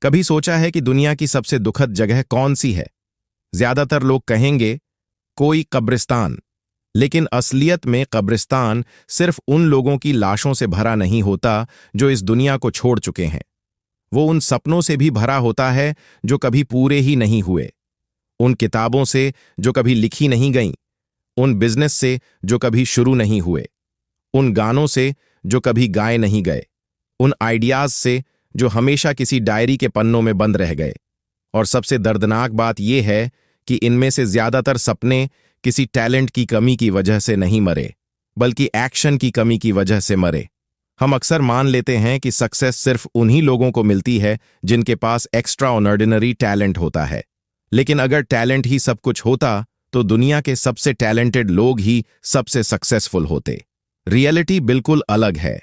कभी सोचा है कि दुनिया की सबसे दुखद जगह कौन सी है? ज्यादातर लोग कहेंगे कोई कब्रिस्तान। लेकिन असलियत में कब्रिस्तान सिर्फ उन लोगों की लाशों से भरा नहीं होता जो इस दुनिया को छोड़ चुके हैं। वो उन सपनों से भी भरा होता है जो कभी पूरे ही नहीं हुए, उन किताबों से जो कभी लिखी नहीं गईं, उन बिजनेस से जो कभी शुरू नहीं हुए, उन गानों से जो कभी गाए नहीं गए, उन आइडियाज से जो हमेशा किसी डायरी के पन्नों में बंद रह गए। और सबसे दर्दनाक बात यह है कि इनमें से ज्यादातर सपने किसी टैलेंट की कमी की वजह से नहीं मरे, बल्कि एक्शन की कमी की वजह से मरे। हम अक्सर मान लेते हैं कि सक्सेस सिर्फ उन्हीं लोगों को मिलती है जिनके पास एक्स्ट्रा ऑर्डिनरी टैलेंट होता है। लेकिन अगर टैलेंट ही सब कुछ होता तो दुनिया के सबसे टैलेंटेड लोग ही सबसे सक्सेसफुल होते। रियलिटी बिल्कुल अलग है।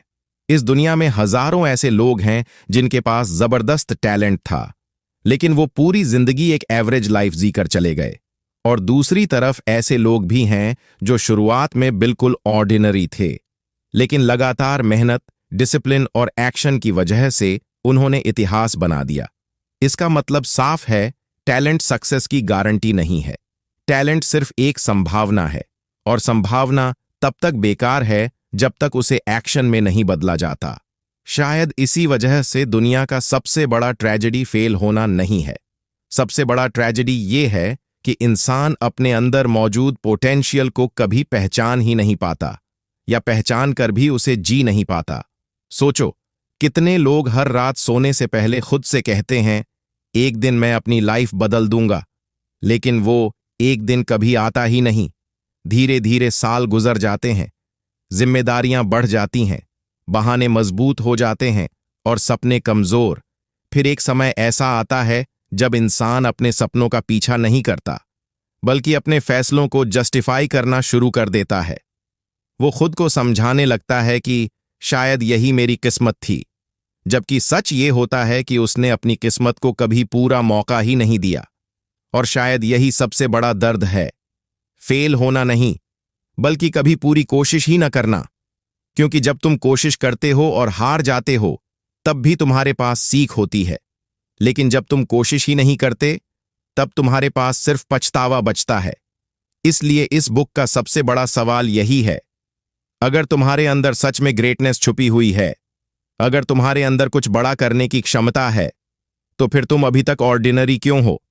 इस दुनिया में हजारों ऐसे लोग हैं जिनके पास जबरदस्त टैलेंट था, लेकिन वो पूरी जिंदगी एक एवरेज लाइफ जीकर चले गए। और दूसरी तरफ ऐसे लोग भी हैं जो शुरुआत में बिल्कुल ऑर्डिनरी थे, लेकिन लगातार मेहनत, डिसिप्लिन और एक्शन की वजह से उन्होंने इतिहास बना दिया। इसका मतलब साफ है, टैलेंट सक्सेस की गारंटी नहीं है। टैलेंट सिर्फ एक संभावना है, और संभावना तब तक बेकार है जब तक उसे एक्शन में नहीं बदला जाता। शायद इसी वजह से दुनिया का सबसे बड़ा ट्रेजेडी फेल होना नहीं है। सबसे बड़ा ट्रेजेडी ये है कि इंसान अपने अंदर मौजूद पोटेंशियल को कभी पहचान ही नहीं पाता, या पहचान कर भी उसे जी नहीं पाता। सोचो, कितने लोग हर रात सोने से पहले खुद से कहते हैं, एक दिन मैं अपनी लाइफ बदल दूंगा, लेकिन वो एक दिन कभी आता ही नहीं। धीरे धीरे साल गुजर जाते हैं, जिम्मेदारियां बढ़ जाती हैं, बहाने मजबूत हो जाते हैं और सपने कमजोर। फिर एक समय ऐसा आता है जब इंसान अपने सपनों का पीछा नहीं करता, बल्कि अपने फैसलों को जस्टिफाई करना शुरू कर देता है। वो खुद को समझाने लगता है कि शायद यही मेरी किस्मत थी, जबकि सच ये होता है कि उसने अपनी किस्मत को कभी पूरा मौका ही नहीं दिया। और शायद यही सबसे बड़ा दर्द है, फेल होना नहीं, बल्कि कभी पूरी कोशिश ही न करना। क्योंकि जब तुम कोशिश करते हो और हार जाते हो, तब भी तुम्हारे पास सीख होती है। लेकिन जब तुम कोशिश ही नहीं करते, तब तुम्हारे पास सिर्फ पछतावा बचता है। इसलिए इस बुक का सबसे बड़ा सवाल यही है, अगर तुम्हारे अंदर सच में ग्रेटनेस छुपी हुई है, अगर तुम्हारे अंदर कुछ बड़ा करने की क्षमता है, तो फिर तुम अभी तक ऑर्डिनरी क्यों हो?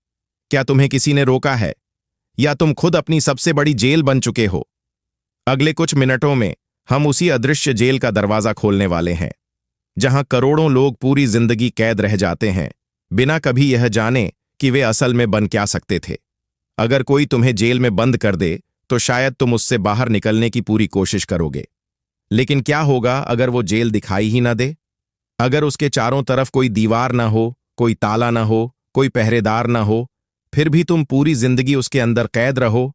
क्या तुम्हें किसी ने रोका है, या तुम खुद अपनी सबसे बड़ी जेल बन चुके हो? अगले कुछ मिनटों में हम उसी अदृश्य जेल का दरवाजा खोलने वाले हैं, जहां करोड़ों लोग पूरी जिंदगी कैद रह जाते हैं, बिना कभी यह जाने कि वे असल में बन क्या सकते थे। अगर कोई तुम्हें जेल में बंद कर दे, तो शायद तुम उससे बाहर निकलने की पूरी कोशिश करोगे। लेकिन क्या होगा अगर वो जेल दिखाई ही ना दे? अगर उसके चारों तरफ कोई दीवार ना हो, कोई ताला ना हो, कोई पहरेदार ना हो, फिर भी तुम पूरी जिंदगी उसके अंदर कैद रहो?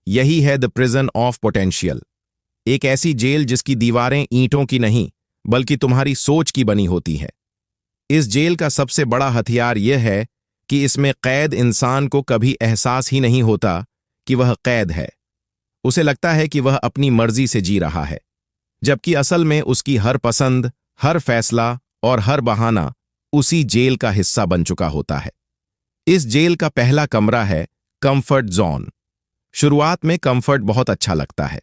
यही है द प्रिजन ऑफ पोटेंशियल। एक ऐसी जेल जिसकी दीवारें ईंटों की नहीं, बल्कि तुम्हारी सोच की बनी होती है। इस जेल का सबसे बड़ा हथियार यह है कि इसमें कैद इंसान को कभी एहसास ही नहीं होता कि वह कैद है। उसे लगता है कि वह अपनी मर्जी से जी रहा है, जबकि असल में उसकी हर पसंद, हर फैसला और हर बहाना उसी जेल का हिस्सा बन चुका होता है। इस जेल का पहला कमरा है कंफर्ट जोन। शुरुआत में कंफर्ट बहुत अच्छा लगता है।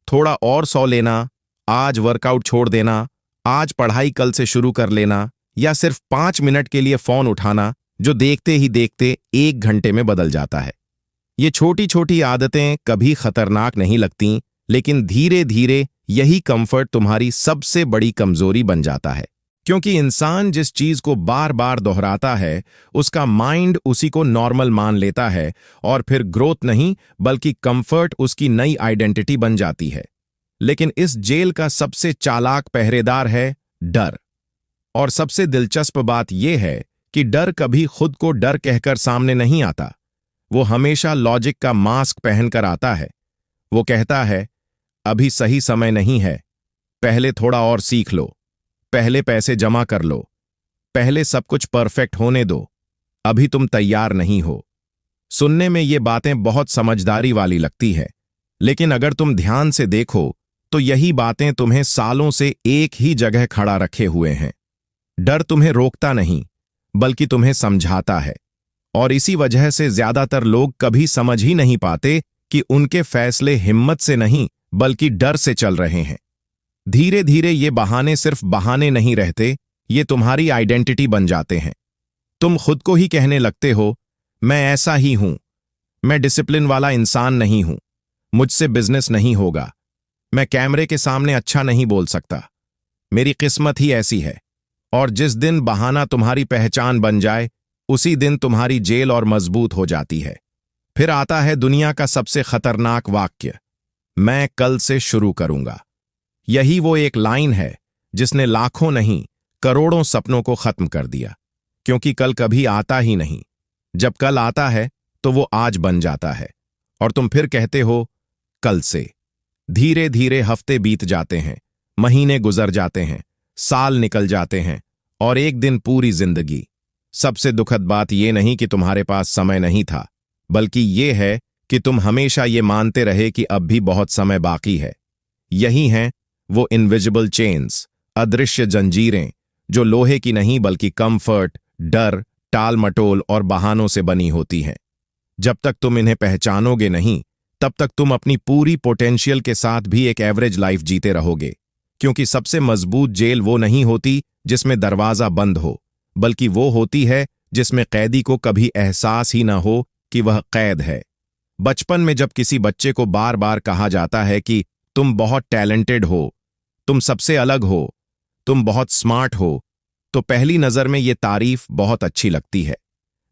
थोड़ा और सो लेना, आज वर्कआउट छोड़ देना, आज पढ़ाई कल से शुरू कर लेना, या सिर्फ 5 मिनट के लिए फोन उठाना, जो देखते ही देखते 1 घंटे में बदल जाता है। ये छोटी छोटी आदतें कभी खतरनाक नहीं लगती, लेकिन धीरे धीरे यही कंफर्ट तुम्हारी सबसे बड़ी कमजोरी बन जाता है। क्योंकि इंसान जिस चीज को बार बार दोहराता है, उसका माइंड उसी को नॉर्मल मान लेता है, और फिर ग्रोथ नहीं बल्कि कंफर्ट उसकी नई आइडेंटिटी बन जाती है। लेकिन इस जेल का सबसे चालाक पहरेदार है डर। और सबसे दिलचस्प बात यह है कि डर कभी खुद को डर कहकर सामने नहीं आता। वो हमेशा लॉजिक का मास्क पहनकर आता है। वो कहता है, अभी सही समय नहीं है, पहले थोड़ा और सीख लो, पहले पैसे जमा कर लो, पहले सब कुछ परफेक्ट होने दो, अभी तुम तैयार नहीं हो। सुनने में ये बातें बहुत समझदारी वाली लगती है, लेकिन अगर तुम ध्यान से देखो तो यही बातें तुम्हें सालों से एक ही जगह खड़ा रखे हुए हैं। डर तुम्हें रोकता नहीं, बल्कि तुम्हें समझाता है। और इसी वजह से ज्यादातर लोग कभी समझ ही नहीं पाते कि उनके फैसले हिम्मत से नहीं बल्कि डर से चल रहे हैं। धीरे धीरे ये बहाने सिर्फ बहाने नहीं रहते, ये तुम्हारी आइडेंटिटी बन जाते हैं। तुम खुद को ही कहने लगते हो, मैं ऐसा ही हूं, मैं डिसिप्लिन वाला इंसान नहीं हूं, मुझसे बिजनेस नहीं होगा, मैं कैमरे के सामने अच्छा नहीं बोल सकता, मेरी किस्मत ही ऐसी है। और जिस दिन बहाना तुम्हारी पहचान बन जाए, उसी दिन तुम्हारी जेल और मजबूत हो जाती है। फिर आता है दुनिया का सबसे खतरनाक वाक्य, मैं कल से शुरू करूंगा। यही वो एक लाइन है जिसने लाखों नहीं करोड़ों सपनों को खत्म कर दिया, क्योंकि कल कभी आता ही नहीं। जब कल आता है तो वो आज बन जाता है, और तुम फिर कहते हो कल से। धीरे धीरे हफ्ते बीत जाते हैं, महीने गुजर जाते हैं, साल निकल जाते हैं, और एक दिन पूरी जिंदगी। सबसे दुखद बात यह नहीं कि तुम्हारे पास समय नहीं था, बल्कि ये है कि तुम हमेशा ये मानते रहे कि अब भी बहुत समय बाकी है। यही हैं वो इनविजिबल चेन्स, अदृश्य जंजीरें, जो लोहे की नहीं बल्कि कंफर्ट, डर, टाल मटोल और बहानों से बनी होती हैं। जब तक तुम इन्हें पहचानोगे नहीं, तब तक तुम अपनी पूरी पोटेंशियल के साथ भी एक एवरेज लाइफ जीते रहोगे। क्योंकि सबसे मजबूत जेल वो नहीं होती जिसमें दरवाजा बंद हो, बल्कि वो होती है जिसमें कैदी को कभी एहसास ही ना हो कि वह कैद है। बचपन में जब किसी बच्चे को बार बार कहा जाता है कि तुम बहुत टैलेंटेड हो, तुम सबसे अलग हो, तुम बहुत स्मार्ट हो, तो पहली नजर में ये तारीफ बहुत अच्छी लगती है।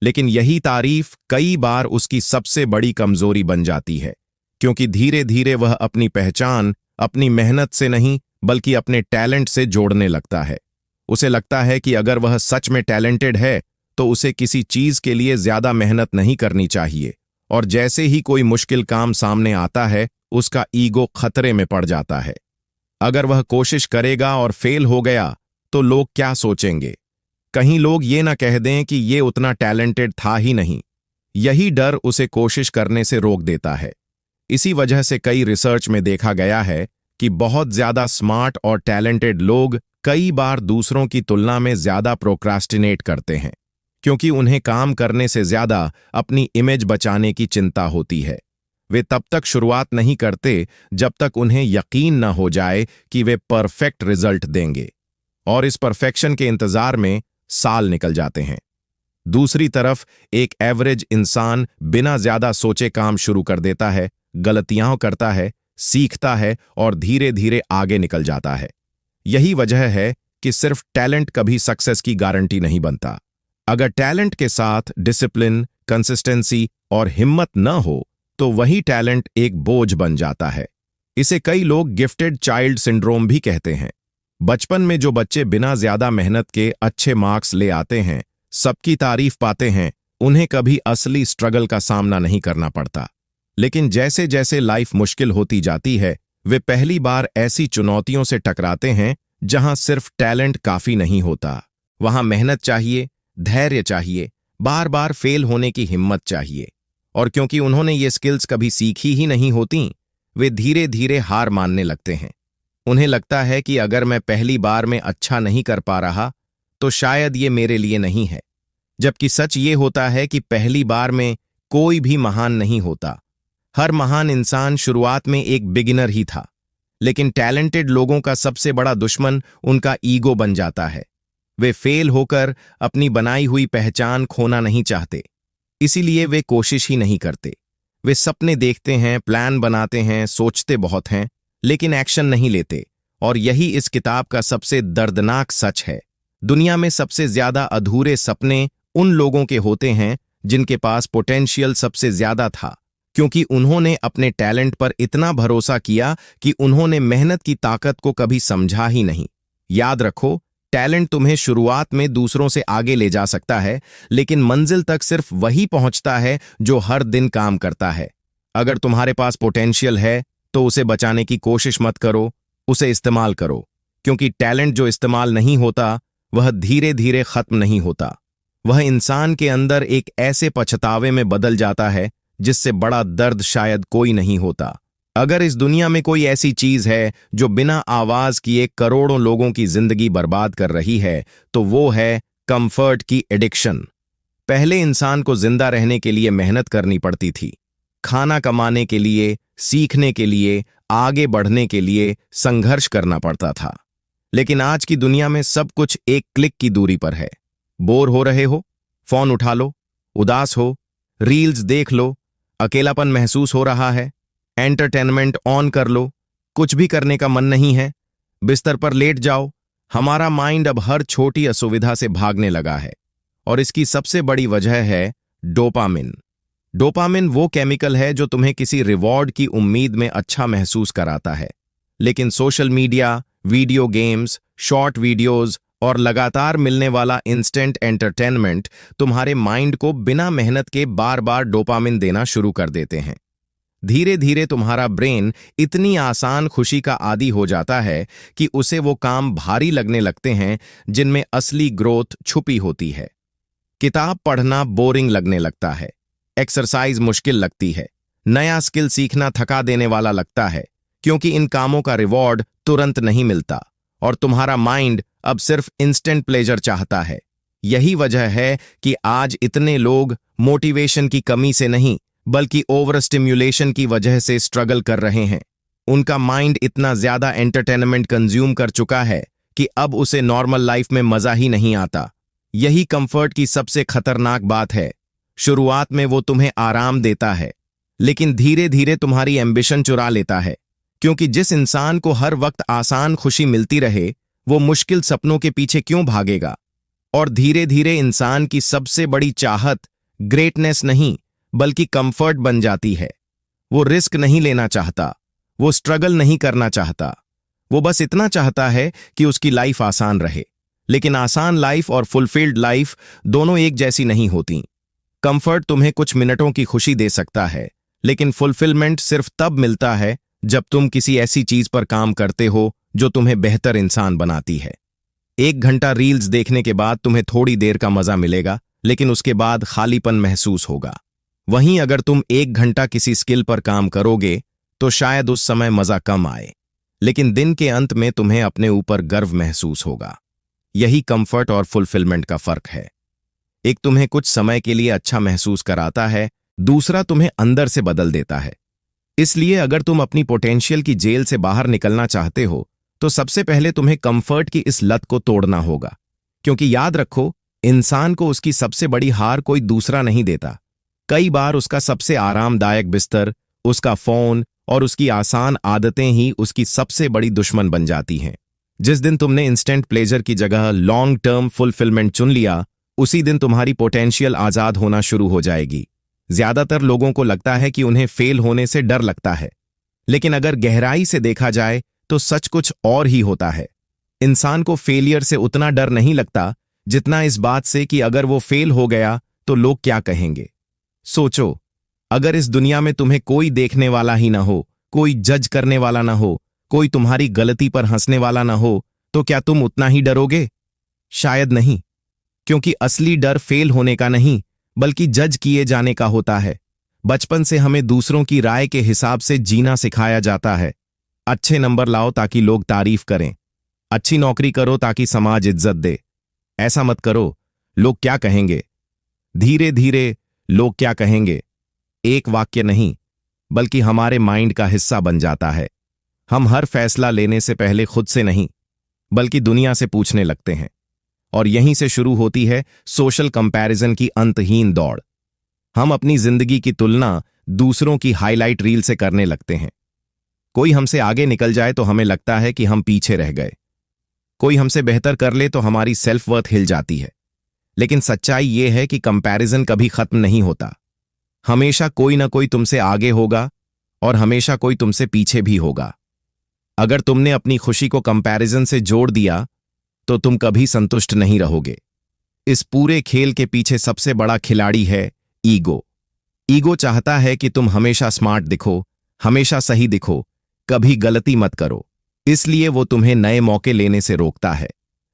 लेकिन यही तारीफ कई बार उसकी सबसे बड़ी कमजोरी बन जाती है, क्योंकि धीरे धीरे वह अपनी पहचान अपनी मेहनत से नहीं बल्कि अपने टैलेंट से जोड़ने लगता है। उसे लगता है कि अगर वह सच में टैलेंटेड है तो उसे किसी चीज के लिए ज्यादा मेहनत नहीं करनी चाहिए, और जैसे ही कोई मुश्किल काम सामने आता है, उसका ईगो खतरे में पड़ जाता है। अगर वह कोशिश करेगा और फेल हो गया तो लोग क्या सोचेंगे? कहीं लोग ये ना कह दें कि ये उतना टैलेंटेड था ही नहीं। यही डर उसे कोशिश करने से रोक देता है। इसी वजह से कई रिसर्च में देखा गया है कि बहुत ज्यादा स्मार्ट और टैलेंटेड लोग कई बार दूसरों की तुलना में ज्यादा प्रोक्रास्टिनेट करते हैं, क्योंकि उन्हें काम करने से ज्यादा अपनी इमेज बचाने की चिंता होती है। वे तब तक शुरुआत नहीं करते जब तक उन्हें यकीन न हो जाए कि वे परफेक्ट रिजल्ट देंगे, और इस परफेक्शन के इंतजार में साल निकल जाते हैं। दूसरी तरफ एक एवरेज इंसान बिना ज्यादा सोचे काम शुरू कर देता है, गलतियां करता है, सीखता है और धीरे धीरे आगे निकल जाता है। यही वजह है कि सिर्फ टैलेंट कभी सक्सेस की गारंटी नहीं बनता। अगर टैलेंट के साथ डिसिप्लिन, कंसिस्टेंसी और हिम्मत न हो तो वही टैलेंट एक बोझ बन जाता है। इसे कई लोग गिफ्टेड चाइल्ड सिंड्रोम भी कहते हैं। बचपन में जो बच्चे बिना ज्यादा मेहनत के अच्छे मार्क्स ले आते हैं, सबकी तारीफ पाते हैं, उन्हें कभी असली स्ट्रगल का सामना नहीं करना पड़ता। लेकिन जैसे जैसे लाइफ मुश्किल होती जाती है, वे पहली बार ऐसी चुनौतियों से टकराते हैं जहां सिर्फ टैलेंट काफी नहीं होता। वहां मेहनत चाहिए, धैर्य चाहिए, बार बार फेल होने की हिम्मत चाहिए। और क्योंकि उन्होंने ये स्किल्स कभी सीखी ही नहीं होती, वे धीरे धीरे हार मानने लगते हैं। उन्हें लगता है कि अगर मैं पहली बार में अच्छा नहीं कर पा रहा तो शायद ये मेरे लिए नहीं है। जबकि सच ये होता है कि पहली बार में कोई भी महान नहीं होता। हर महान इंसान शुरुआत में एक बिगिनर ही था। लेकिन टैलेंटेड लोगों का सबसे बड़ा दुश्मन उनका ईगो बन जाता है। वे फेल होकर अपनी बनाई हुई पहचान खोना नहीं चाहते, इसीलिए वे कोशिश ही नहीं करते। वे सपने देखते हैं, प्लान बनाते हैं, सोचते बहुत हैं, लेकिन एक्शन नहीं लेते। और यही इस किताब का सबसे दर्दनाक सच है। दुनिया में सबसे ज्यादा अधूरे सपने उन लोगों के होते हैं जिनके पास पोटेंशियल सबसे ज्यादा था, क्योंकि उन्होंने अपने टैलेंट पर इतना भरोसा किया कि उन्होंने मेहनत की ताकत को कभी समझा ही नहीं। याद रखो, टैलेंट तुम्हें शुरुआत में दूसरों से आगे ले जा सकता है, लेकिन मंजिल तक सिर्फ वही पहुंचता है जो हर दिन काम करता है। अगर तुम्हारे पास पोटेंशियल है तो उसे बचाने की कोशिश मत करो, उसे इस्तेमाल करो, क्योंकि टैलेंट जो इस्तेमाल नहीं होता वह धीरे धीरे खत्म नहीं होता। वह इंसान के अंदर एक ऐसे पछतावे में बदल जाता है जिससे बड़ा दर्द शायद कोई नहीं होता। अगर इस दुनिया में कोई ऐसी चीज है जो बिना आवाज किए करोड़ों लोगों की जिंदगी बर्बाद कर रही है, तो वो है कंफर्ट की एडिक्शन। पहले इंसान को जिंदा रहने के लिए मेहनत करनी पड़ती थी, खाना कमाने के लिए, सीखने के लिए, आगे बढ़ने के लिए संघर्ष करना पड़ता था। लेकिन आज की दुनिया में सब कुछ एक क्लिक की दूरी पर है। बोर हो रहे हो, फोन उठा लो, उदास हो, रील्स देख लो, अकेलापन महसूस हो रहा है, एंटरटेनमेंट ऑन कर लो, कुछ भी करने का मन नहीं है, बिस्तर पर लेट जाओ। हमारा माइंड अब हर छोटी असुविधा से भागने लगा है और इसकी सबसे बड़ी वजह है डोपामिन। डोपामिन वो केमिकल है जो तुम्हें किसी रिवॉर्ड की उम्मीद में अच्छा महसूस कराता है। लेकिन social media, video games, short videos और लगातार मिलने वाला इंस्टेंट एंटरटेनमेंट तुम्हारे माइंड को बिना मेहनत के बार बार डोपामिन देना शुरू कर देते हैं। धीरे धीरे तुम्हारा ब्रेन इतनी आसान खुशी का आदी हो जाता है कि उसे वो काम भारी लगने लगते हैं जिनमें असली ग्रोथ छुपी होती है। किताब पढ़ना बोरिंग लगने लगता है, एक्सरसाइज मुश्किल लगती है, नया स्किल सीखना थका देने वाला लगता है, क्योंकि इन कामों का रिवॉर्ड तुरंत नहीं मिलता और तुम्हारा माइंड अब सिर्फ इंस्टेंट प्लेजर चाहता है। यही वजह है कि आज इतने लोग मोटिवेशन की कमी से नहीं बल्कि ओवर स्टिम्युलेशन की वजह से स्ट्रगल कर रहे हैं। उनका माइंड इतना ज्यादा एंटरटेनमेंट कंज्यूम कर चुका है कि अब उसे नॉर्मल लाइफ में मजा ही नहीं आता। यही कंफर्ट की सबसे खतरनाक बात है। शुरुआत में वो तुम्हें आराम देता है, लेकिन धीरे धीरे तुम्हारी एम्बिशन चुरा लेता है, क्योंकि जिस इंसान को हर वक्त आसान खुशी मिलती रहे वो मुश्किल सपनों के पीछे क्यों भागेगा। और धीरे धीरे इंसान की सबसे बड़ी चाहत ग्रेटनेस नहीं बल्कि कंफर्ट बन जाती है। वो रिस्क नहीं लेना चाहता, वो स्ट्रगल नहीं करना चाहता, वो बस इतना चाहता है कि उसकी लाइफ आसान रहे। लेकिन आसान लाइफ और फुलफिल्ड लाइफ दोनों एक जैसी नहीं होती। कंफर्ट तुम्हें कुछ मिनटों की खुशी दे सकता है, लेकिन फुलफिलमेंट सिर्फ तब मिलता है जब तुम किसी ऐसी चीज पर काम करते हो जो तुम्हें बेहतर इंसान बनाती है। 1 घंटा रील्स देखने के बाद तुम्हें थोड़ी देर का मजा मिलेगा, लेकिन उसके बाद खालीपन महसूस होगा। वहीं अगर तुम 1 घंटा किसी स्किल पर काम करोगे तो शायद उस समय मजा कम आए, लेकिन दिन के अंत में तुम्हें अपने ऊपर गर्व महसूस होगा। यही कंफर्ट और फुलफिलमेंट का फर्क है। एक तुम्हें कुछ समय के लिए अच्छा महसूस कराता है, दूसरा तुम्हें अंदर से बदल देता है। इसलिए अगर तुम अपनी पोटेंशियल की जेल से बाहर निकलना चाहते हो तो सबसे पहले तुम्हें कंफर्ट की इस लत को तोड़ना होगा। क्योंकि याद रखो, इंसान को उसकी सबसे बड़ी हार कोई दूसरा नहीं देता। कई बार उसका सबसे आरामदायक बिस्तर, उसका फोन और उसकी आसान आदतें ही उसकी सबसे बड़ी दुश्मन बन जाती हैं। जिस दिन तुमने इंस्टेंट प्लेजर की जगह लॉन्ग टर्म फुलफिलमेंट चुन लिया, उसी दिन तुम्हारी पोटेंशियल आजाद होना शुरू हो जाएगी। ज्यादातर लोगों को लगता है कि उन्हें फेल होने से डर लगता है, लेकिन अगर गहराई से देखा जाए तो सच कुछ और ही होता है। इंसान को फेलियर से उतना डर नहीं लगता जितना इस बात से कि अगर वो फेल हो गया तो लोग क्या कहेंगे। सोचो, अगर इस दुनिया में तुम्हें कोई देखने वाला ही ना हो, कोई जज करने वाला ना हो, कोई तुम्हारी गलती पर हंसने वाला ना हो, तो क्या तुम उतना ही डरोगे? शायद नहीं, क्योंकि असली डर फेल होने का नहीं बल्कि जज किए जाने का होता है। बचपन से हमें दूसरों की राय के हिसाब से जीना सिखाया जाता है। अच्छे नंबर लाओ ताकि लोग तारीफ करें, अच्छी नौकरी करो ताकि समाज इज्जत दे, ऐसा मत करो, लोग क्या कहेंगे। धीरे धीरे लोग क्या कहेंगे एक वाक्य नहीं बल्कि हमारे माइंड का हिस्सा बन जाता है। हम हर फैसला लेने से पहले खुद से नहीं बल्कि दुनिया से पूछने लगते हैं, और यहीं से शुरू होती है सोशल कंपैरिजन की अंतहीन दौड़। हम अपनी जिंदगी की तुलना दूसरों की हाईलाइट रील से करने लगते हैं। कोई हमसे आगे निकल जाए तो हमें लगता है कि हम पीछे रह गए, कोई हमसे बेहतर कर ले तो हमारी सेल्फ वर्थ हिल जाती है। लेकिन सच्चाई यह है कि कंपैरिजन कभी खत्म नहीं होता। हमेशा कोई ना कोई तुमसे आगे होगा और हमेशा कोई तुमसे पीछे भी होगा। अगर तुमने अपनी खुशी को कंपैरिजन से जोड़ दिया तो तुम कभी संतुष्ट नहीं रहोगे। इस पूरे खेल के पीछे सबसे बड़ा खिलाड़ी है ईगो। ईगो चाहता है कि तुम हमेशा स्मार्ट दिखो, हमेशा सही दिखो, कभी गलती मत करो। इसलिए वो तुम्हें नए मौके लेने से रोकता है।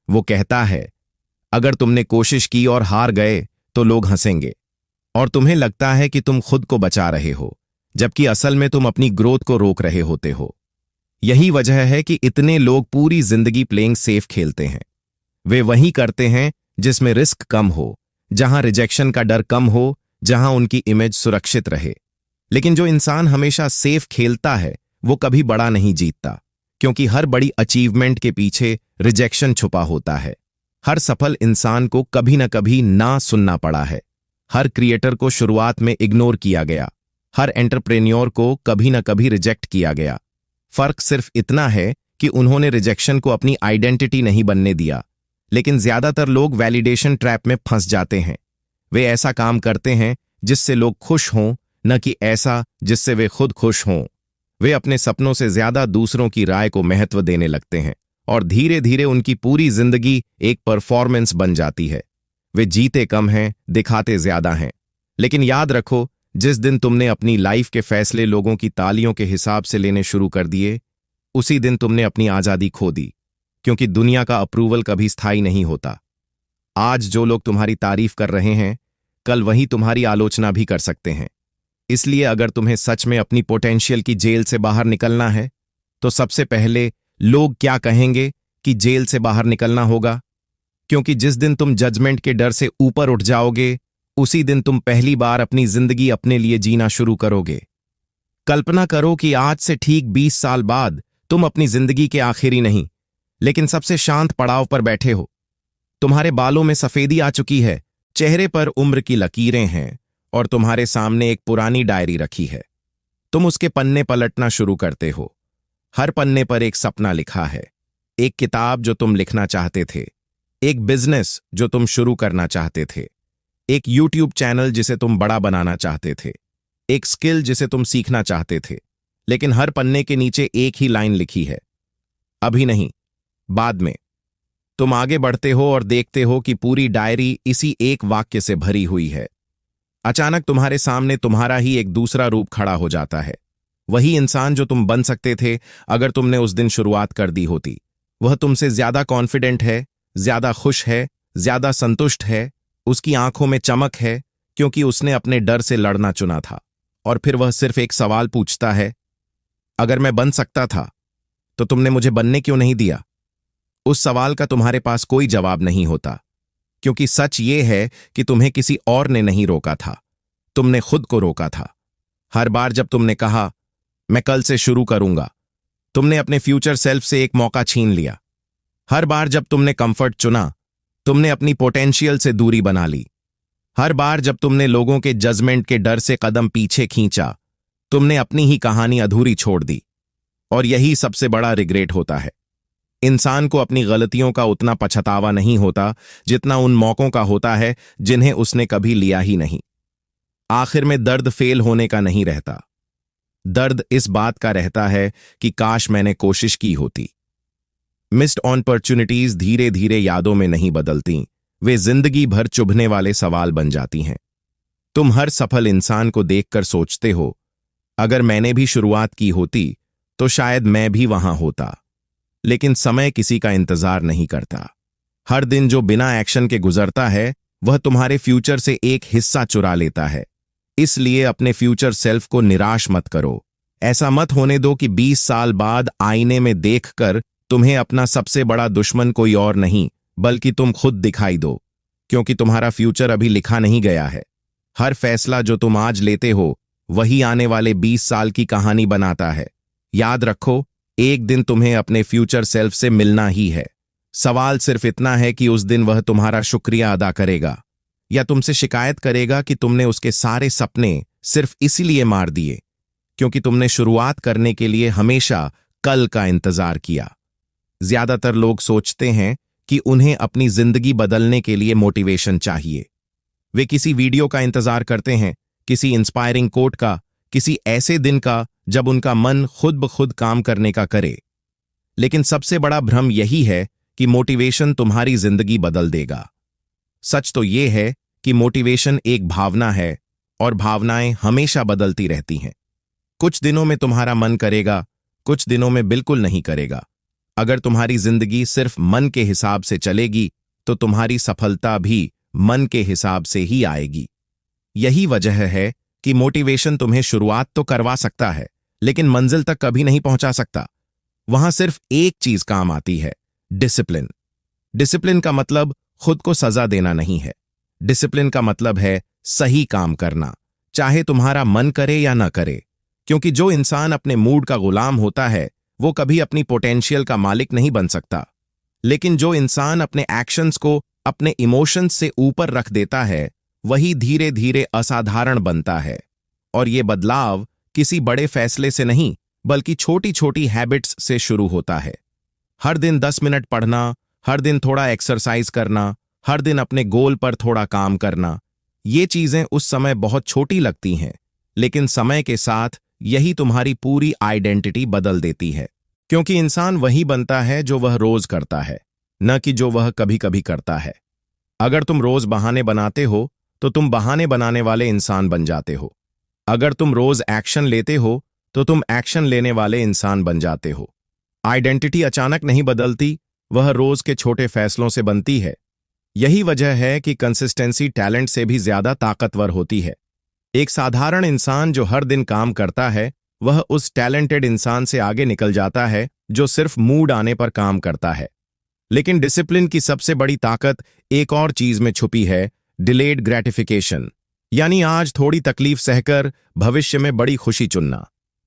वो कहता है, अगर तुमने कोशिश की और हार गए तो लोग हंसेंगे, और तुम्हें लगता है कि तुम खुद को बचा रहे हो, जबकि असल में तुम अपनी ग्रोथ को रोक रहे होते हो। यही वजह है कि इतने लोग पूरी जिंदगी प्लेइंग सेफ खेलते हैं। वे वही करते हैं जिसमें रिस्क कम हो, जहां रिजेक्शन का डर कम हो, जहां उनकी इमेज सुरक्षित रहे। लेकिन जो इंसान हमेशा सेफ खेलता है वो कभी बड़ा नहीं जीतता, क्योंकि हर बड़ी अचीवमेंट के पीछे रिजेक्शन छुपा होता है। हर सफल इंसान को कभी न कभी ना सुनना पड़ा है। हर क्रिएटर को शुरुआत में इग्नोर किया गया। हर एंटरप्रेन्योर को कभी न कभी रिजेक्ट किया गया। फर्क सिर्फ इतना है कि उन्होंने रिजेक्शन को अपनी आइडेंटिटी नहीं बनने दिया। लेकिन ज्यादातर लोग वैलिडेशन ट्रैप में फंस जाते हैं। वे ऐसा काम करते हैं जिससे लोग खुश हों, न कि ऐसा जिससे वे खुद खुश हों। वे अपने सपनों से ज्यादा दूसरों की राय को महत्व देने लगते हैं और धीरे धीरे उनकी पूरी जिंदगी एक परफॉर्मेंस बन जाती है। वे जीते कम हैं, दिखाते ज्यादा हैं। लेकिन याद रखो, जिस दिन तुमने अपनी लाइफ के फैसले लोगों की तालियों के हिसाब से लेने शुरू कर दिए, उसी दिन तुमने अपनी आजादी खो दी। क्योंकि दुनिया का अप्रूवल कभी स्थायी नहीं होता। आज जो लोग तुम्हारी तारीफ कर रहे हैं, कल वही तुम्हारी आलोचना भी कर सकते हैं। इसलिए अगर तुम्हें सच में अपनी पोटेंशियल की जेल से बाहर निकलना है, तो सबसे पहले लोग क्या कहेंगे कि जेल से बाहर निकलना होगा। क्योंकि जिस दिन तुम जजमेंट के डर से ऊपर उठ जाओगे, उसी दिन तुम पहली बार अपनी जिंदगी अपने लिए जीना शुरू करोगे। कल्पना करो कि आज से ठीक 20 साल बाद तुम अपनी जिंदगी के आखिरी नहीं, लेकिन सबसे शांत पड़ाव पर बैठे हो। तुम्हारे बालों में सफेदी आ चुकी है, चेहरे पर उम्र की लकीरें हैं और तुम्हारे सामने एक पुरानी डायरी रखी है। तुम उसके पन्ने पलटना शुरू करते हो। हर पन्ने पर एक सपना लिखा है, एक किताब जो तुम लिखना चाहते थे, एक बिजनेस जो तुम शुरू करना चाहते थे, एक यूट्यूब चैनल जिसे तुम बड़ा बनाना चाहते थे, एक स्किल जिसे तुम सीखना चाहते थे। लेकिन हर पन्ने के नीचे एक ही लाइन लिखी है, अभी नहीं, बाद में। तुम आगे बढ़ते हो और देखते हो कि पूरी डायरी इसी एक वाक्य से भरी हुई है। अचानक तुम्हारे सामने तुम्हारा ही एक दूसरा रूप खड़ा हो जाता है। वही इंसान जो तुम बन सकते थे अगर तुमने उस दिन शुरुआत कर दी होती। वह तुमसे ज्यादा कॉन्फिडेंट है, ज्यादा खुश है, ज्यादा संतुष्ट है। उसकी आंखों में चमक है, क्योंकि उसने अपने डर से लड़ना चुना था। और फिर वह सिर्फ एक सवाल पूछता है, अगर मैं बन सकता था तो तुमने मुझे बनने क्यों नहीं दिया? उस सवाल का तुम्हारे पास कोई जवाब नहीं होता, क्योंकि सच ये है कि तुम्हें किसी और ने नहीं रोका था, तुमने खुद को रोका था। हर बार जब तुमने कहा, मैं कल से शुरू करूंगा, तुमने अपने फ्यूचर सेल्फ से एक मौका छीन लिया। हर बार जब तुमने कंफर्ट चुना, तुमने अपनी पोटेंशियल से दूरी बना ली। हर बार जब तुमने लोगों के जजमेंट के डर से कदम पीछे खींचा, तुमने अपनी ही कहानी अधूरी छोड़ दी। और यही सबसे बड़ा रिग्रेट होता है। इंसान को अपनी गलतियों का उतना पछतावा नहीं होता जितना उन मौकों का होता है जिन्हें उसने कभी लिया ही नहीं। आखिर में दर्द फेल होने का नहीं रहता, दर्द इस बात का रहता है कि काश मैंने कोशिश की होती। मिस्ड अपॉर्चुनिटीज धीरे धीरे यादों में नहीं बदलती, वे जिंदगी भर चुभने वाले सवाल बन जाती हैं। तुम हर सफल इंसान को देखकर सोचते हो, अगर मैंने भी शुरुआत की होती तो शायद मैं भी वहां होता। लेकिन समय किसी का इंतजार नहीं करता। हर दिन जो बिना एक्शन के गुजरता है, वह तुम्हारे फ्यूचर से एक हिस्सा चुरा लेता है। इसलिए अपने फ्यूचर सेल्फ को निराश मत करो। ऐसा मत होने दो कि 20 साल बाद आईने में देखकर तुम्हें अपना सबसे बड़ा दुश्मन कोई और नहीं, बल्कि तुम खुद दिखाई दो। क्योंकि तुम्हारा फ्यूचर अभी लिखा नहीं गया है। हर फैसला जो तुम आज लेते हो, वही आने वाले 20 साल की कहानी बनाता है। याद रखो, एक दिन तुम्हें अपने फ्यूचर सेल्फ से मिलना ही है। सवाल सिर्फ इतना है कि उस दिन वह तुम्हारा शुक्रिया अदा करेगा या तुमसे शिकायत करेगा कि तुमने उसके सारे सपने सिर्फ इसीलिए मार दिए क्योंकि तुमने शुरुआत करने के लिए हमेशा कल का इंतजार किया। ज्यादातर लोग सोचते हैं कि उन्हें अपनी जिंदगी बदलने के लिए मोटिवेशन चाहिए। वे किसी वीडियो का इंतजार करते हैं, किसी इंस्पायरिंग कोट का, किसी ऐसे दिन का जब उनका मन खुद ब खुद काम करने का करे। लेकिन सबसे बड़ा भ्रम यही है कि मोटिवेशन तुम्हारी जिंदगी बदल देगा। सच तो यह है कि मोटिवेशन एक भावना है और भावनाएं हमेशा बदलती रहती हैं। कुछ दिनों में तुम्हारा मन करेगा, कुछ दिनों में बिल्कुल नहीं करेगा। अगर तुम्हारी जिंदगी सिर्फ मन के हिसाब से चलेगी तो तुम्हारी सफलता भी मन के हिसाब से ही आएगी। यही वजह है कि मोटिवेशन तुम्हें शुरुआत तो करवा सकता है, लेकिन मंजिल तक कभी नहीं पहुंचा सकता। वहां सिर्फ एक चीज काम आती है, डिसिप्लिन। डिसिप्लिन का मतलब खुद को सजा देना नहीं है। डिसिप्लिन का मतलब है सही काम करना, चाहे तुम्हारा मन करे या न करे। क्योंकि जो इंसान अपने मूड का गुलाम होता है वो कभी अपनी पोटेंशियल का मालिक नहीं बन सकता। लेकिन जो इंसान अपने एक्शंस को अपने इमोशंस से ऊपर रख देता है वही धीरे धीरे असाधारण बनता है। और ये बदलाव किसी बड़े फैसले से नहीं बल्कि छोटी छोटी हैबिट्स से शुरू होता है। हर दिन 10 मिनट पढ़ना, हर दिन थोड़ा एक्सरसाइज करना, हर दिन अपने गोल पर थोड़ा काम करना। ये चीजें उस समय बहुत छोटी लगती हैं, लेकिन समय के साथ यही तुम्हारी पूरी आइडेंटिटी बदल देती है। क्योंकि इंसान वही बनता है जो वह रोज करता है, न कि जो वह कभी कभी करता है। अगर तुम रोज बहाने बनाते हो तो तुम बहाने बनाने वाले इंसान बन जाते हो। अगर तुम रोज एक्शन लेते हो तो तुम एक्शन लेने वाले इंसान बन जाते हो। आइडेंटिटी अचानक नहीं बदलती, वह रोज के छोटे फैसलों से बनती है। यही वजह है कि कंसिस्टेंसी टैलेंट से भी ज्यादा ताकतवर होती है। एक साधारण इंसान जो हर दिन काम करता है वह उस टैलेंटेड इंसान से आगे निकल जाता है जो सिर्फ मूड आने पर काम करता है। लेकिन डिसिप्लिन की सबसे बड़ी ताकत एक और चीज में छुपी है, डिलेड ग्रेटिफिकेशन। यानी आज थोड़ी तकलीफ सहकर भविष्य में बड़ी खुशी चुनना।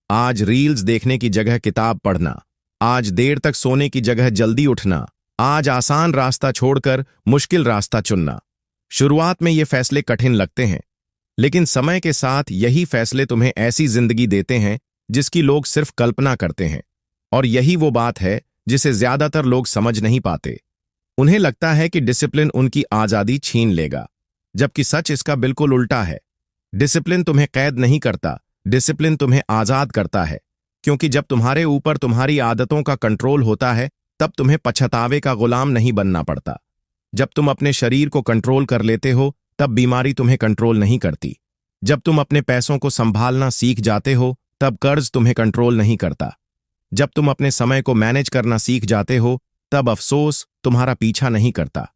आज रील्स देखने की जगह किताब पढ़ना, आज देर तक सोने की जगह जल्दी उठना, आज आसान रास्ता छोड़कर मुश्किल रास्ता चुनना। शुरुआत में ये फैसले कठिन लगते हैं, लेकिन समय के साथ यही फैसले तुम्हें ऐसी जिंदगी देते हैं जिसकी लोग सिर्फ कल्पना करते हैं। और यही वो बात है जिसे ज्यादातर लोग समझ नहीं पाते। उन्हें लगता है कि डिसिप्लिन उनकी आजादी छीन लेगा, जबकि सच इसका बिल्कुल उल्टा है। डिसिप्लिन तुम्हें कैद नहीं करता, डिसिप्लिन तुम्हें आजाद करता है। क्योंकि जब तुम्हारे ऊपर तुम्हारी आदतों का कंट्रोल होता है तब तुम्हें पछतावे का गुलाम नहीं बनना पड़ता। जब तुम अपने शरीर को कंट्रोल कर लेते हो तब बीमारी तुम्हें कंट्रोल नहीं करती। जब तुम अपने पैसों को संभालना सीख जाते हो तब कर्ज तुम्हें कंट्रोल नहीं करता। जब तुम अपने समय को मैनेज करना सीख जाते हो तब अफसोस तुम्हारा पीछा नहीं करता।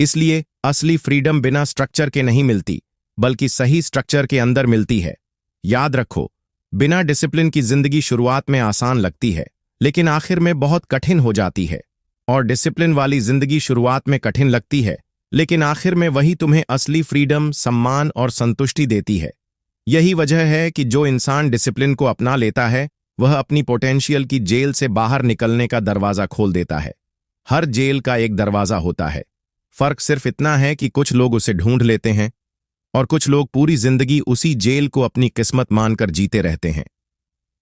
इसलिए असली फ्रीडम बिना स्ट्रक्चर के नहीं मिलती, बल्कि सही स्ट्रक्चर के अंदर मिलती है। याद रखो, बिना डिसिप्लिन की जिंदगी शुरुआत में आसान लगती है, लेकिन आखिर में बहुत कठिन हो जाती है। और डिसिप्लिन वाली जिंदगी शुरुआत में कठिन लगती है, लेकिन आखिर में वही तुम्हें असली फ्रीडम, सम्मान और संतुष्टि देती है। यही वजह है कि जो इंसान डिसिप्लिन को अपना लेता है वह अपनी पोटेंशियल की जेल से बाहर निकलने का दरवाजा खोल देता है। हर जेल का एक दरवाजा होता है, फर्क सिर्फ इतना है कि कुछ लोग उसे ढूंढ लेते हैं और कुछ लोग पूरी जिंदगी उसी जेल को अपनी किस्मत मानकर जीते रहते हैं।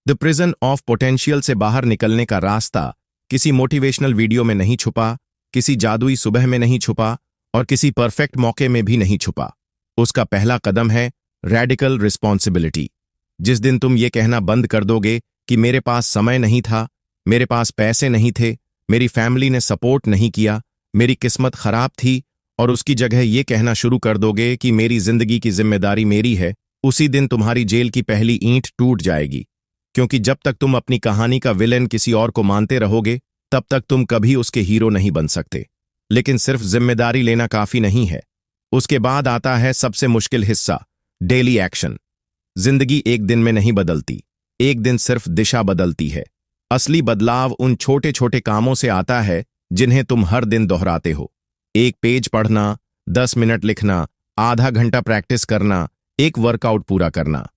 द प्रिजन ऑफ पोटेंशियल से बाहर निकलने का रास्ता किसी मोटिवेशनल वीडियो में नहीं छुपा, किसी जादुई सुबह में नहीं छुपा और किसी परफेक्ट मौके में भी नहीं छुपा। उसका पहला कदम है रेडिकल रिस्पॉन्सिबिलिटी। जिस दिन तुम ये कहना बंद कर दोगे कि मेरे पास समय नहीं था, मेरे पास पैसे नहीं थे, मेरी फैमिली ने सपोर्ट नहीं किया, मेरी किस्मत खराब थी, और उसकी जगह ये कहना शुरू कर दोगे कि मेरी जिंदगी की जिम्मेदारी मेरी है, उसी दिन तुम्हारी जेल की पहली ईंट टूट जाएगी। क्योंकि जब तक तुम अपनी कहानी का विलेन किसी और को मानते रहोगे तब तक तुम कभी उसके हीरो नहीं बन सकते। लेकिन सिर्फ जिम्मेदारी लेना काफी नहीं है, उसके बाद आता है सबसे मुश्किल हिस्सा, डेली एक्शन। जिंदगी एक दिन में नहीं बदलती, एक दिन सिर्फ दिशा बदलती है। असली बदलाव उन छोटे छोटे कामों से आता है जिन्हें तुम हर दिन दोहराते हो। एक पेज पढ़ना, 10 मिनट लिखना, आधा घंटा प्रैक्टिस करना, एक वर्कआउट पूरा करना।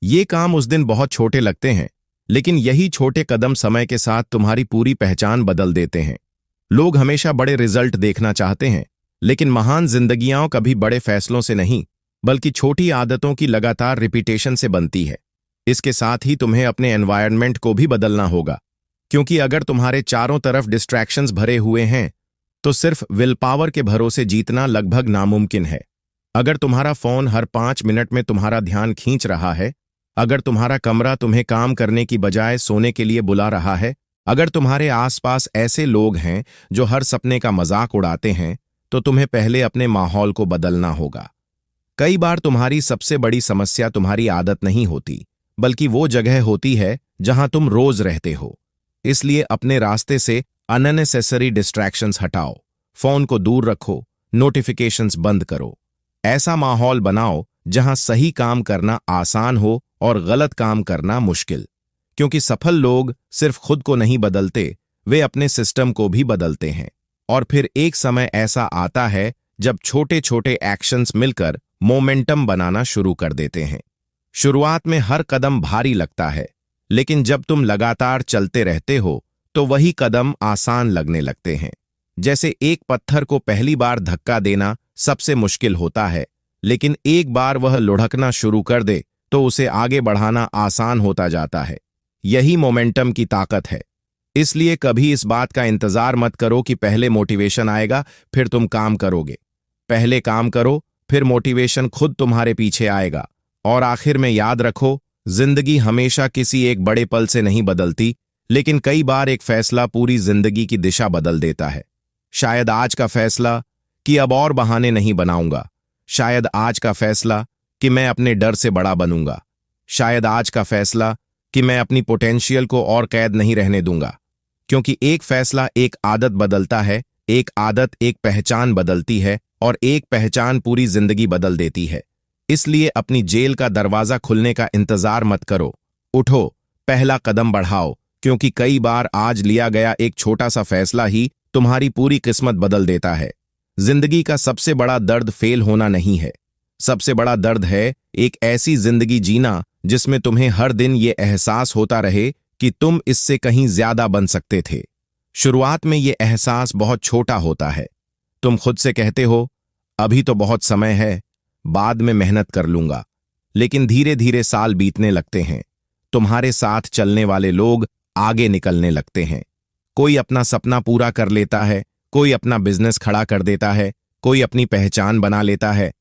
ये काम उस दिन बहुत छोटे लगते हैं, लेकिन यही छोटे कदम समय के साथ तुम्हारी पूरी पहचान बदल देते हैं। लोग हमेशा बड़े रिजल्ट देखना चाहते हैं, लेकिन महान जिंदगियां कभी बड़े फैसलों से नहीं बल्कि छोटी आदतों की लगातार रिपीटेशन से बनती है। इसके साथ ही तुम्हें अपने एनवायरनमेंट को भी बदलना होगा, क्योंकि अगर तुम्हारे चारों तरफ डिस्ट्रैक्शंस भरे हुए हैं तो सिर्फ विल पावर के भरोसे जीतना लगभग नामुमकिन है। अगर तुम्हारा फोन हर 5 मिनट में तुम्हारा ध्यान खींच रहा है, अगर तुम्हारा कमरा तुम्हें काम करने की बजाय सोने के लिए बुला रहा है, अगर तुम्हारे आसपास ऐसे लोग हैं जो हर सपने का मजाक उड़ाते हैं, तो तुम्हें पहले अपने माहौल को बदलना होगा। कई बार तुम्हारी सबसे बड़ी समस्या तुम्हारी आदत नहीं होती, बल्कि वो जगह होती है जहां तुम रोज रहते हो। इसलिए अपने रास्ते से अननेसेसरी डिस्ट्रैक्शंस हटाओ, फोन को दूर रखो, नोटिफिकेशंस बंद करो। ऐसा माहौल बनाओ जहां सही काम करना आसान हो और गलत काम करना मुश्किल। क्योंकि सफल लोग सिर्फ खुद को नहीं बदलते, वे अपने सिस्टम को भी बदलते हैं। और फिर एक समय ऐसा आता है जब छोटे छोटे एक्शंस मिलकर मोमेंटम बनाना शुरू कर देते हैं। शुरुआत में हर कदम भारी लगता है, लेकिन जब तुम लगातार चलते रहते हो तो वही कदम आसान लगने लगते हैं। जैसे एक पत्थर को पहली बार धक्का देना सबसे मुश्किल होता है, लेकिन एक बार वह लुढ़कना शुरू कर दे तो उसे आगे बढ़ाना आसान होता जाता है। यही मोमेंटम की ताकत है। इसलिए कभी इस बात का इंतजार मत करो कि पहले मोटिवेशन आएगा फिर तुम काम करोगे। पहले काम करो, फिर मोटिवेशन खुद तुम्हारे पीछे आएगा। और आखिर में याद रखो, जिंदगी हमेशा किसी एक बड़े पल से नहीं बदलती, लेकिन कई बार एक फैसला पूरी जिंदगी की दिशा बदल देता है। शायद आज का फैसला कि अब और बहाने नहीं बनाऊंगा, शायद आज का फैसला कि मैं अपने डर से बड़ा बनूंगा, शायद आज का फैसला कि मैं अपनी पोटेंशियल को और कैद नहीं रहने दूंगा। क्योंकि एक फैसला एक आदत बदलता है, एक आदत एक पहचान बदलती है, और एक पहचान पूरी जिंदगी बदल देती है। इसलिए अपनी जेल का दरवाजा खुलने का इंतजार मत करो, उठो, पहला कदम बढ़ाओ, क्योंकि कई बार आज लिया गया एक छोटा सा फैसला ही तुम्हारी पूरी किस्मत बदल देता है। जिंदगी का सबसे बड़ा दर्द फेल होना नहीं है, सबसे बड़ा दर्द है एक ऐसी जिंदगी जीना जिसमें तुम्हें हर दिन ये एहसास होता रहे कि तुम इससे कहीं ज्यादा बन सकते थे। शुरुआत में ये एहसास बहुत छोटा होता है। तुम खुद से कहते हो, अभी तो बहुत समय है, बाद में मेहनत कर लूंगा। लेकिन धीरे धीरे साल बीतने लगते हैं, तुम्हारे साथ चलने वाले लोग आगे निकलने लगते हैं। कोई अपना सपना पूरा कर लेता है, कोई अपना बिजनेस खड़ा कर देता है, कोई अपनी पहचान बना लेता है,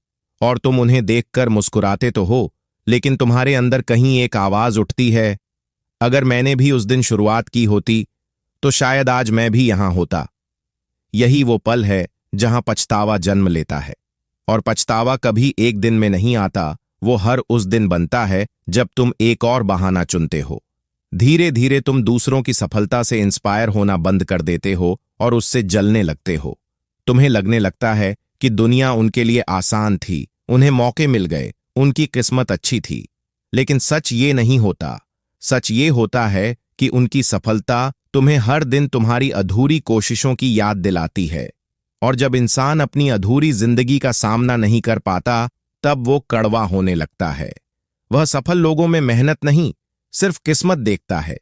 और तुम उन्हें देखकर मुस्कुराते तो हो, लेकिन तुम्हारे अंदर कहीं एक आवाज उठती है, अगर मैंने भी उस दिन शुरुआत की होती तो शायद आज मैं भी यहां होता। यही वो पल है जहां पछतावा जन्म लेता है, और पछतावा कभी एक दिन में नहीं आता, वो हर उस दिन बनता है जब तुम एक और बहाना चुनते हो। धीरे धीरे तुम दूसरों की सफलता से इंस्पायर होना बंद कर देते हो और उससे जलने लगते हो। तुम्हें लगने लगता है कि दुनिया उनके लिए आसान थी, उन्हें मौके मिल गए, उनकी किस्मत अच्छी थी। लेकिन सच ये नहीं होता। सच ये होता है कि उनकी सफलता तुम्हें हर दिन तुम्हारी अधूरी कोशिशों की याद दिलाती है। और जब इंसान अपनी अधूरी जिंदगी का सामना नहीं कर पाता, तब वो कड़वा होने लगता है। वह सफल लोगों में मेहनत नहीं, सिर्फ किस्मत देखता है।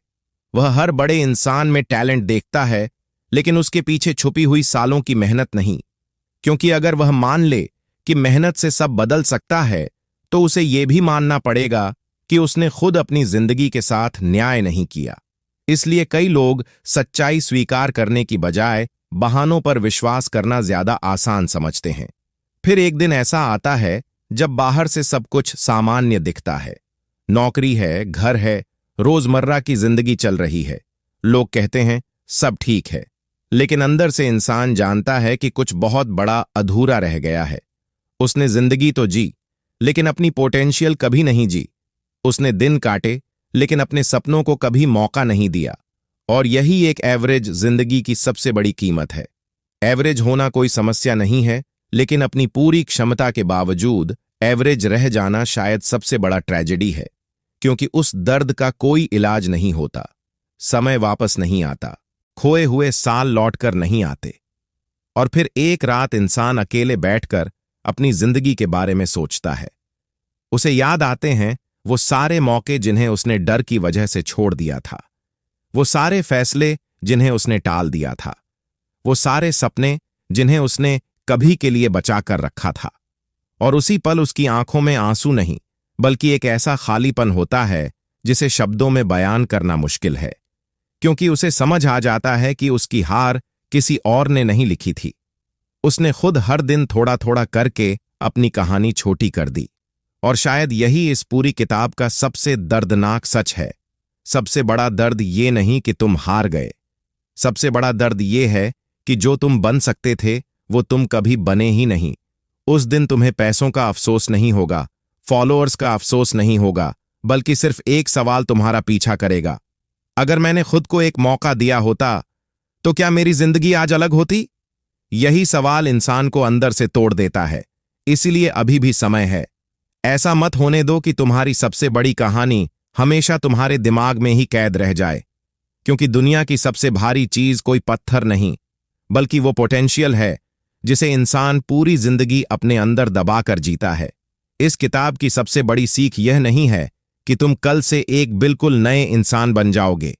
वह हर बड़े इंसान में टैलेंट देखता है, लेकिन उसके पीछे छुपी हुई सालों की मेहनत नहीं। क्योंकि अगर वह मान ले कि मेहनत से सब बदल सकता है, तो उसे यह भी मानना पड़ेगा कि उसने खुद अपनी जिंदगी के साथ न्याय नहीं किया। इसलिए कई लोग सच्चाई स्वीकार करने की बजाय बहानों पर विश्वास करना ज्यादा आसान समझते हैं। फिर एक दिन ऐसा आता है जब बाहर से सब कुछ सामान्य दिखता है। नौकरी है, घर है, रोजमर्रा की जिंदगी चल रही है। लोग कहते हैं सब ठीक है, लेकिन अंदर से इंसान जानता है कि कुछ बहुत बड़ा अधूरा रह गया है। उसने जिंदगी तो जी, लेकिन अपनी पोटेंशियल कभी नहीं जी। उसने दिन काटे, लेकिन अपने सपनों को कभी मौका नहीं दिया। और यही एक एवरेज जिंदगी की सबसे बड़ी कीमत है। एवरेज होना कोई समस्या नहीं है, लेकिन अपनी पूरी क्षमता के बावजूद एवरेज रह जाना शायद सबसे बड़ा ट्रेजेडी है। क्योंकि उस दर्द का कोई इलाज नहीं होता। समय वापस नहीं आता, खोए हुए साल लौटकर नहीं आते। और फिर एक रात इंसान अकेले बैठकर अपनी जिंदगी के बारे में सोचता है। उसे याद आते हैं वो सारे मौके जिन्हें उसने डर की वजह से छोड़ दिया था, वो सारे फैसले जिन्हें उसने टाल दिया था, वो सारे सपने जिन्हें उसने कभी के लिए बचा कर रखा था। और उसी पल उसकी आंखों में आंसू नहीं, बल्कि एक ऐसा खालीपन होता है जिसे शब्दों में बयान करना मुश्किल है। क्योंकि उसे समझ आ जाता है कि उसकी हार किसी और ने नहीं लिखी थी। उसने खुद हर दिन थोड़ा थोड़ा करके अपनी कहानी छोटी कर दी। और शायद यही इस पूरी किताब का सबसे दर्दनाक सच है। सबसे बड़ा दर्द ये नहीं कि तुम हार गए, सबसे बड़ा दर्द ये है कि जो तुम बन सकते थे वो तुम कभी बने ही नहीं। उस दिन तुम्हें पैसों का अफसोस नहीं होगा, फॉलोअर्स का अफसोस नहीं होगा, बल्कि सिर्फ एक सवाल तुम्हारा पीछा करेगा, अगर मैंने खुद को एक मौका दिया होता तो क्या मेरी जिंदगी आज अलग होती? यही सवाल इंसान को अंदर से तोड़ देता है। इसीलिए अभी भी समय है। ऐसा मत होने दो कि तुम्हारी सबसे बड़ी कहानी हमेशा तुम्हारे दिमाग में ही कैद रह जाए। क्योंकि दुनिया की सबसे भारी चीज कोई पत्थर नहीं, बल्कि वो पोटेंशियल है जिसे इंसान पूरी जिंदगी अपने अंदर दबाकर जीता है। इस किताब की सबसे बड़ी सीख यह नहीं है कि तुम कल से एक बिल्कुल नए इंसान बन जाओगे।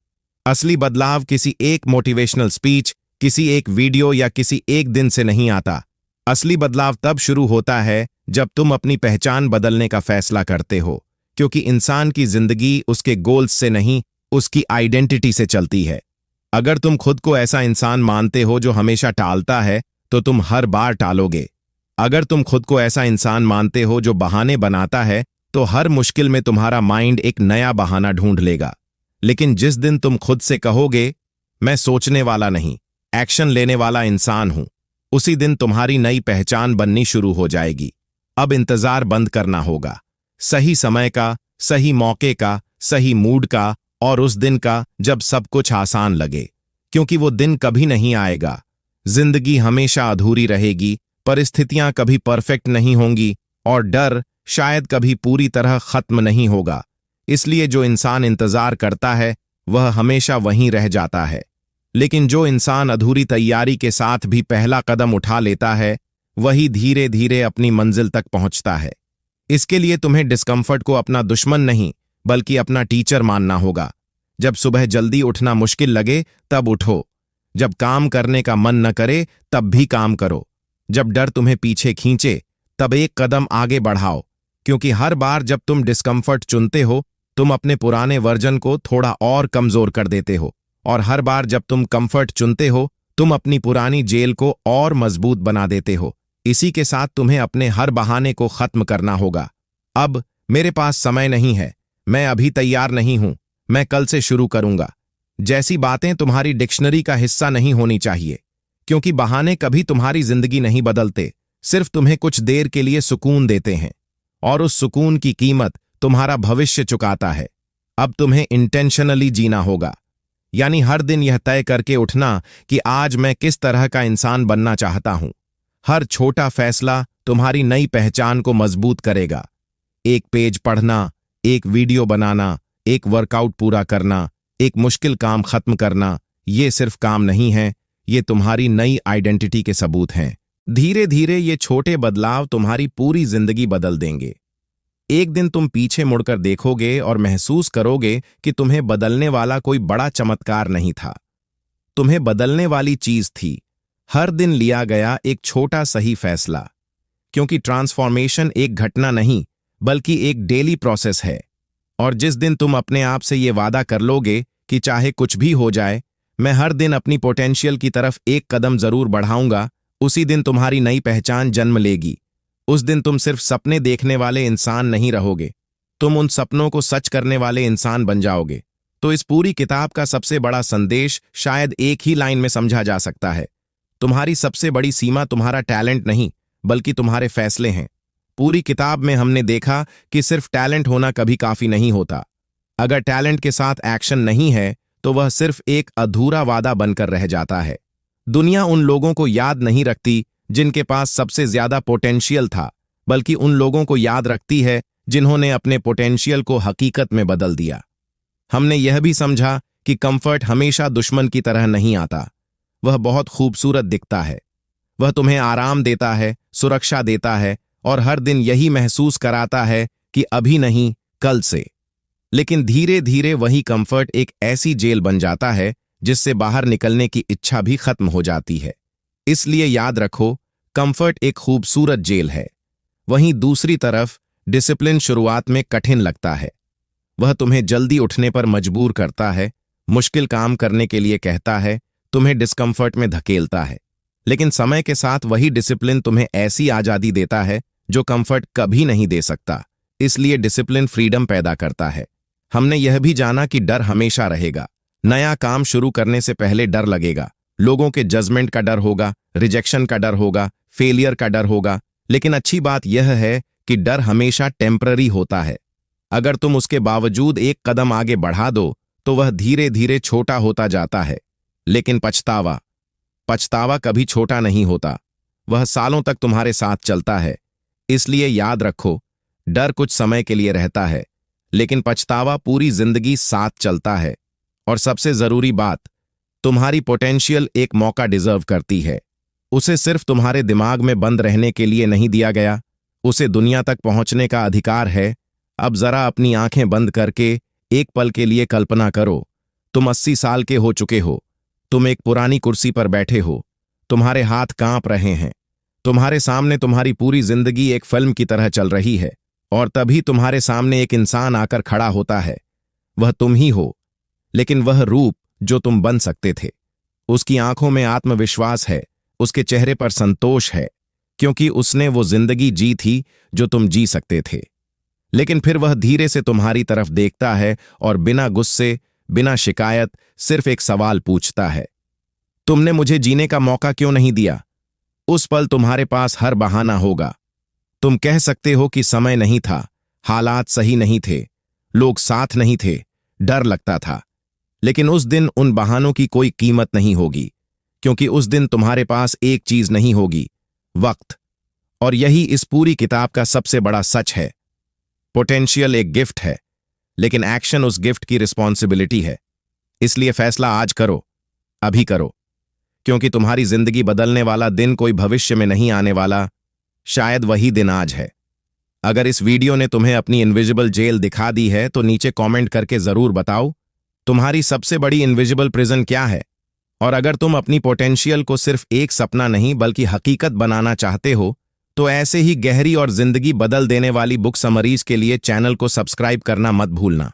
असली बदलाव किसी एक मोटिवेशनल स्पीच, किसी एक वीडियो या किसी एक दिन से नहीं आता। असली बदलाव तब शुरू होता है जब तुम अपनी पहचान बदलने का फैसला करते हो, क्योंकि इंसान की जिंदगी उसके गोल्स से नहीं, उसकी आइडेंटिटी से चलती है। अगर तुम खुद को ऐसा इंसान मानते हो जो हमेशा टालता है, तो तुम हर बार टालोगे। अगर तुम खुद को ऐसा इंसान मानते हो जो बहाने बनाता है, तो हर मुश्किल में तुम्हारा माइंड एक नया बहाना ढूंढ लेगा। लेकिन जिस दिन तुम खुद से कहोगे, मैं सोचने वाला नहीं, एक्शन लेने वाला इंसान हूं, उसी दिन तुम्हारी नई पहचान बननी शुरू हो जाएगी। अब इंतजार बंद करना होगा, सही समय का, सही मौके का, सही मूड का, और उस दिन का जब सब कुछ आसान लगे, क्योंकि वो दिन कभी नहीं आएगा। जिंदगी हमेशा अधूरी रहेगी, परिस्थितियां कभी परफेक्ट नहीं होंगी, और डर शायद कभी पूरी तरह खत्म नहीं होगा। इसलिए जो इंसान इंतजार करता है वह हमेशा वहीं रह जाता है, लेकिन जो इंसान अधूरी तैयारी के साथ भी पहला कदम उठा लेता है, वही धीरे धीरे अपनी मंजिल तक पहुंचता है। इसके लिए तुम्हें डिस्कम्फर्ट को अपना दुश्मन नहीं, बल्कि अपना टीचर मानना होगा। जब सुबह जल्दी उठना मुश्किल लगे, तब उठो। जब काम करने का मन न करे, तब भी काम करो। जब डर तुम्हें पीछे खींचे, तब एक कदम आगे बढ़ाओ, क्योंकि हर बार जब तुम डिस्कम्फर्ट चुनते हो, तुम अपने पुराने वर्जन को थोड़ा और कमजोर कर देते हो, और हर बार जब तुम कंफर्ट चुनते हो, तुम अपनी पुरानी जेल को और मजबूत बना देते हो। इसी के साथ तुम्हें अपने हर बहाने को खत्म करना होगा। अब मेरे पास समय नहीं है, मैं अभी तैयार नहीं हूं, मैं कल से शुरू करूंगा, जैसी बातें तुम्हारी डिक्शनरी का हिस्सा नहीं होनी चाहिए, क्योंकि बहाने कभी तुम्हारी जिंदगी नहीं बदलते, सिर्फ तुम्हें कुछ देर के लिए सुकून देते हैं, और उस सुकून की कीमत तुम्हारा भविष्य चुकाता है। अब तुम्हें इंटेंशनली जीना होगा, यानी हर दिन यह तय करके उठना कि आज मैं किस तरह का इंसान बनना चाहता हूं। हर छोटा फैसला तुम्हारी नई पहचान को मजबूत करेगा। एक पेज पढ़ना, एक वीडियो बनाना, एक वर्कआउट पूरा करना, एक मुश्किल काम खत्म करना, ये सिर्फ काम नहीं है, ये तुम्हारी नई आइडेंटिटी के सबूत हैं। धीरे धीरे ये छोटे बदलाव तुम्हारी पूरी जिंदगी बदल देंगे। एक दिन तुम पीछे मुड़कर देखोगे और महसूस करोगे कि तुम्हें बदलने वाला कोई बड़ा चमत्कार नहीं था। तुम्हें बदलने वाली चीज थी हर दिन लिया गया एक छोटा सही फैसला, क्योंकि ट्रांसफॉर्मेशन एक घटना नहीं, बल्कि एक डेली प्रोसेस है। और जिस दिन तुम अपने आप से ये वादा कर लोगे कि चाहे कुछ भी हो जाए, मैं हर दिन अपनी पोटेंशियल की तरफ एक कदम जरूर बढ़ाऊंगा, उसी दिन तुम्हारी नई पहचान जन्म लेगी। उस दिन तुम सिर्फ सपने देखने वाले इंसान नहीं रहोगे, तुम उन सपनों को सच करने वाले इंसान बन जाओगे। तो इस पूरी किताब का सबसे बड़ा संदेश शायद एक ही लाइन में समझा जा सकता है। तुम्हारी सबसे बड़ी सीमा तुम्हारा टैलेंट नहीं, बल्कि तुम्हारे फैसले हैं। पूरी किताब में हमने देखा कि सिर्फ टैलेंट होना कभी काफी नहीं होता। अगर टैलेंट के साथ एक्शन नहीं है, तो वह सिर्फ एक अधूरा वादा बनकर रह जाता है। दुनिया उन लोगों को याद नहीं रखती जिनके पास सबसे ज्यादा पोटेंशियल था, बल्कि उन लोगों को याद रखती है जिन्होंने अपने पोटेंशियल को हकीकत में बदल दिया। हमने यह भी समझा कि कंफर्ट हमेशा दुश्मन की तरह नहीं आता। वह बहुत खूबसूरत दिखता है। वह तुम्हें आराम देता है, सुरक्षा देता है, और हर दिन यही महसूस कराता है कि अभी नहीं, कल से। लेकिन धीरे धीरे वही कंफर्ट एक ऐसी जेल बन जाता है जिससे बाहर निकलने की इच्छा भी खत्म हो जाती है। इसलिए याद रखो, कंफर्ट एक खूबसूरत जेल है। वहीं दूसरी तरफ डिसिप्लिन शुरुआत में कठिन लगता है। वह तुम्हें जल्दी उठने पर मजबूर करता है, मुश्किल काम करने के लिए कहता है, तुम्हें डिस्कम्फर्ट में धकेलता है। लेकिन समय के साथ वही डिसिप्लिन तुम्हें ऐसी आजादी देता है जो कंफर्ट कभी नहीं दे सकता। इसलिए डिसिप्लिन फ्रीडम पैदा करता है। हमने यह भी जाना कि डर हमेशा रहेगा। नया काम शुरू करने से पहले डर लगेगा। लोगों के जजमेंट का डर होगा, रिजेक्शन का डर होगा, फेलियर का डर होगा। लेकिन अच्छी बात यह है कि डर हमेशा टेम्पररी होता है। अगर तुम उसके बावजूद एक कदम आगे बढ़ा दो, तो वह धीरे धीरे छोटा होता जाता है। लेकिन पछतावा कभी छोटा नहीं होता। वह सालों तक तुम्हारे साथ चलता है। इसलिए याद रखो, डर कुछ समय के लिए रहता है, लेकिन पछतावा पूरी जिंदगी साथ चलता है। और सबसे जरूरी बात, तुम्हारी पोटेंशियल एक मौका डिजर्व करती है। उसे सिर्फ तुम्हारे दिमाग में बंद रहने के लिए नहीं दिया गया, उसे दुनिया तक पहुंचने का अधिकार है। अब जरा अपनी आंखें बंद करके एक पल के लिए कल्पना करो, तुम 80 साल के हो चुके हो, तुम एक पुरानी कुर्सी पर बैठे हो, तुम्हारे हाथ कांप रहे हैं, तुम्हारे सामने तुम्हारी पूरी जिंदगी एक फिल्म की तरह चल रही है, और तभी तुम्हारे सामने एक इंसान आकर खड़ा होता है। वह तुम ही हो, लेकिन वह रूप जो तुम बन सकते थे। उसकी आंखों में आत्मविश्वास है, उसके चेहरे पर संतोष है, क्योंकि उसने वो जिंदगी जी थी जो तुम जी सकते थे। लेकिन फिर वह धीरे से तुम्हारी तरफ देखता है और बिना गुस्से, बिना शिकायत, सिर्फ एक सवाल पूछता है, तुमने मुझे जीने का मौका क्यों नहीं दिया? उस पल तुम्हारे पास हर बहाना होगा। तुम कह सकते हो कि समय नहीं था, हालात सही नहीं थे, लोग साथ नहीं थे, डर लगता था। लेकिन उस दिन उन बहानों की कोई कीमत नहीं होगी, क्योंकि उस दिन तुम्हारे पास एक चीज नहीं होगी, वक्त। और यही इस पूरी किताब का सबसे बड़ा सच है। पोटेंशियल एक गिफ्ट है, लेकिन एक्शन उस गिफ्ट की रिस्पॉन्सिबिलिटी है। इसलिए फैसला आज करो, अभी करो, क्योंकि तुम्हारी जिंदगी बदलने वाला दिन कोई भविष्य में नहीं आने वाला, शायद वही दिन आज है। अगर इस वीडियो ने तुम्हें अपनी इनविजिबल जेल दिखा दी है तो नीचे कमेंट करके जरूर बताओ, तुम्हारी सबसे बड़ी इनविजिबल प्रिजन क्या है। और अगर तुम अपनी पोटेंशियल को सिर्फ एक सपना नहीं बल्कि हकीकत बनाना चाहते हो, तो ऐसे ही गहरी और जिंदगी बदल देने वाली बुक समरीज के लिए चैनल को सब्सक्राइब करना मत भूलना।